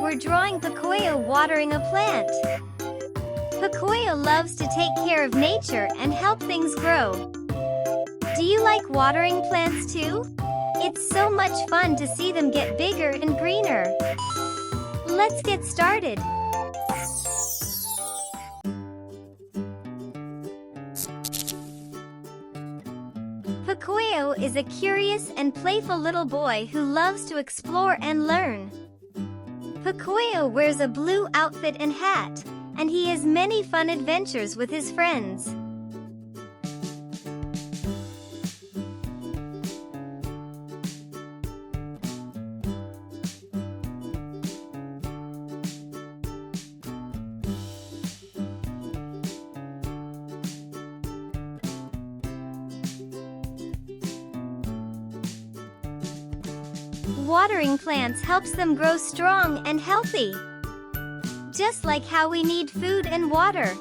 We're drawing Pocoyo watering a plant. Pocoyo loves to take care of nature and help things grow. Do you like watering plants too? It's so much fun to see them get bigger and greener. Let's get started. Pocoyo is a curious and playful little boy who loves to explore and learn. Pocoyo wears a blue outfit and hat, and he has many fun adventures with his friends. Watering plants helps them grow strong and healthy. Just like how we need food and water.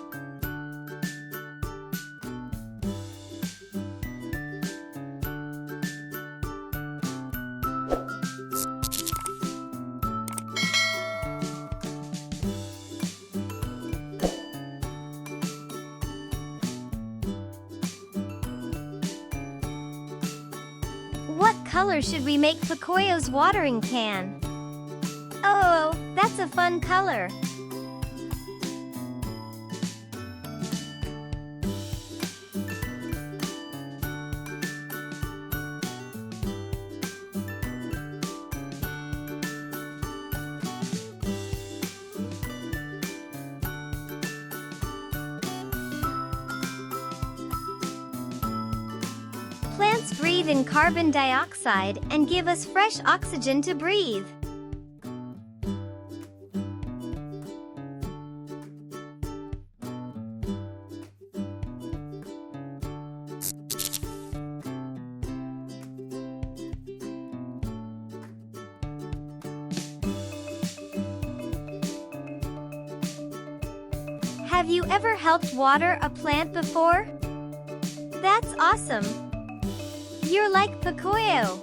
What color should we make Pocoyo's watering can? Oh, that's a fun color. Plants breathe in carbon dioxide and give us fresh oxygen to breathe. Have you ever helped water a plant before? That's awesome! You're like Pocoyo.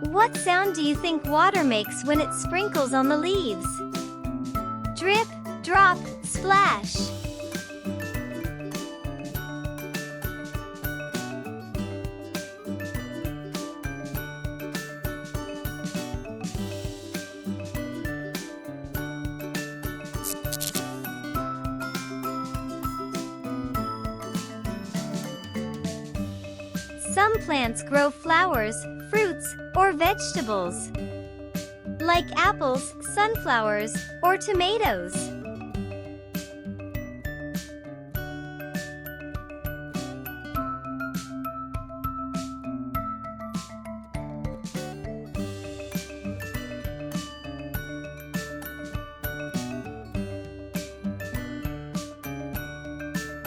What sound do you think water makes when it sprinkles on the leaves? Drip, drop, splash. Some plants grow flowers, fruits, or vegetables, like apples, sunflowers, or tomatoes.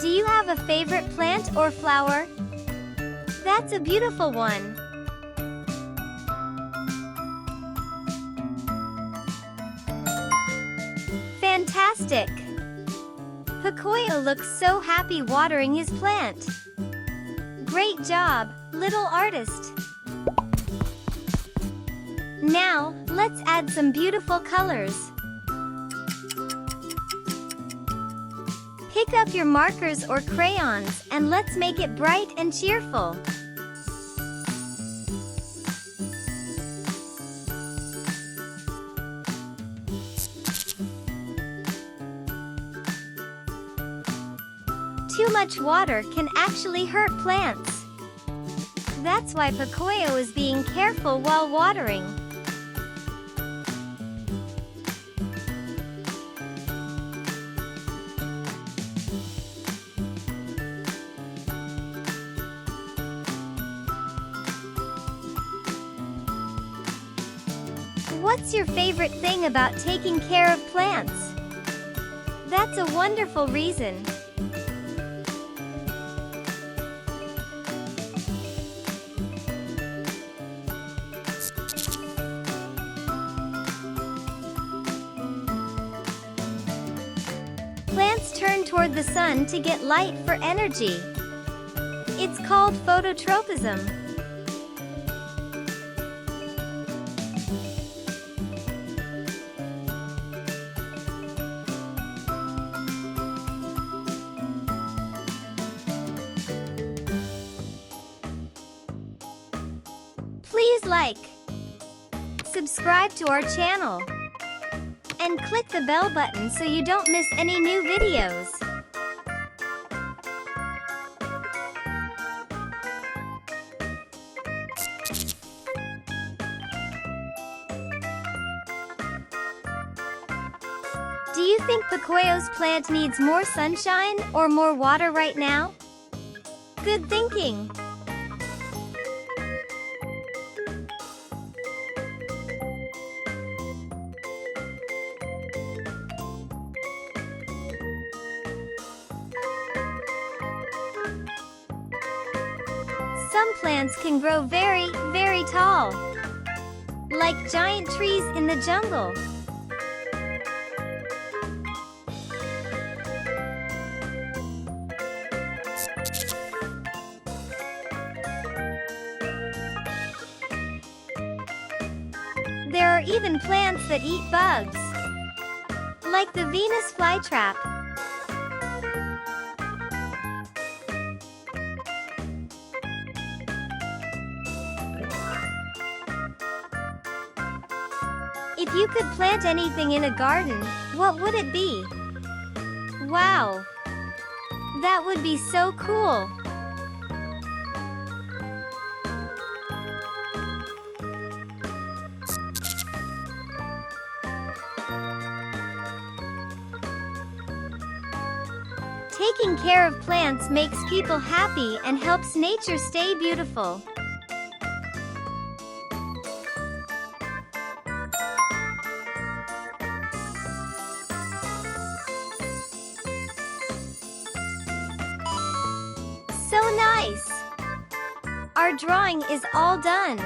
Do you have a favorite plant or flower? That's a beautiful one. Fantastic! Pocoyo looks so happy watering his plant. Great job, little artist! Now, let's add some beautiful colors. Pick up your markers or crayons and let's make it bright and cheerful. Too much water can actually hurt plants. That's why Pocoyo is being careful while watering. What's your favorite thing about taking care of plants? That's a wonderful reason. turn toward the sun to get light for energy. It's called phototropism. Please like, subscribe to our channel, and click the bell button so you don't miss any new videos. Do you think Pocoyo's plant needs more sunshine or more water right now? Good thinking! Some plants can grow very, very tall, like giant trees in the jungle. There are even plants that eat bugs, like the Venus flytrap. If you could plant anything in a garden, what would it be? Wow! That would be so cool! Taking care of plants makes people happy and helps nature stay beautiful. So nice! Our drawing is all done.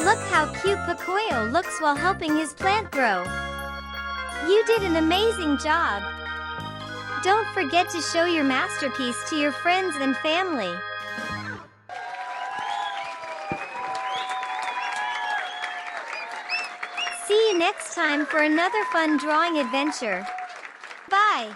Look how cute Pocoyo looks while helping his plant grow. You did an amazing job. Don't forget to show your masterpiece to your friends and family. See you next time for another fun drawing adventure. Bye!